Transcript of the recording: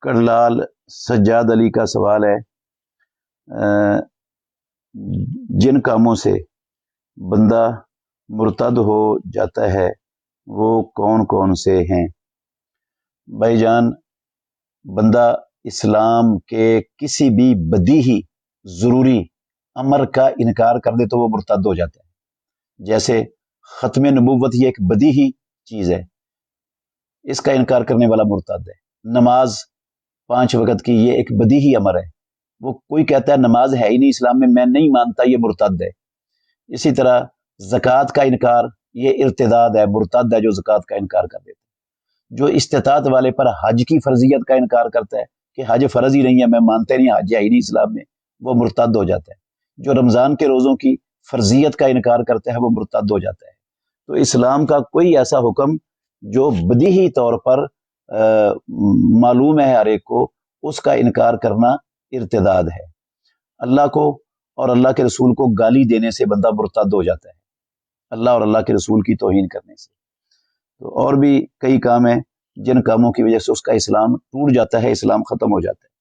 کرلال سجاد علی کا سوال ہے، جن کاموں سے بندہ مرتد ہو جاتا ہے وہ کون کون سے ہیں؟ بھائی جان، بندہ اسلام کے کسی بھی بدیہی ضروری امر کا انکار کر دے تو وہ مرتد ہو جاتا ہے۔ جیسے ختم نبوت، یہ ایک بدیہی چیز ہے، اس کا انکار کرنے والا مرتد ہے۔ نماز 5 وقت کی، یہ ایک بدیہی امر ہے، وہ کوئی کہتا ہے نماز ہے ہی نہیں اسلام میں نہیں مانتا، یہ مرتد ہے۔ اسی طرح زکوٰۃ کا انکار، یہ ارتداد ہے، مرتد ہے جو زکوٰۃ کا انکار کر دیتا ہے۔ جو استطاعت والے پر حج کی فرضیت کا انکار کرتا ہے کہ حج فرض ہی نہیں ہے، میں مانتے نہیں، حج ہے ہی نہیں اسلام میں، وہ مرتد ہو جاتا ہے۔ جو رمضان کے روزوں کی فرضیت کا انکار کرتا ہے وہ مرتد ہو جاتا ہے۔ تو اسلام کا کوئی ایسا حکم جو بدیہی طور پر معلوم ہے ہر ایک کو، اس کا انکار کرنا ارتداد ہے۔ اللہ کو اور اللہ کے رسول کو گالی دینے سے بندہ مرتد ہو جاتا ہے، اللہ اور اللہ کے رسول کی توہین کرنے سے۔ تو اور بھی کئی کام ہیں جن کاموں کی وجہ سے اس کا اسلام ٹوٹ جاتا ہے، اسلام ختم ہو جاتا ہے۔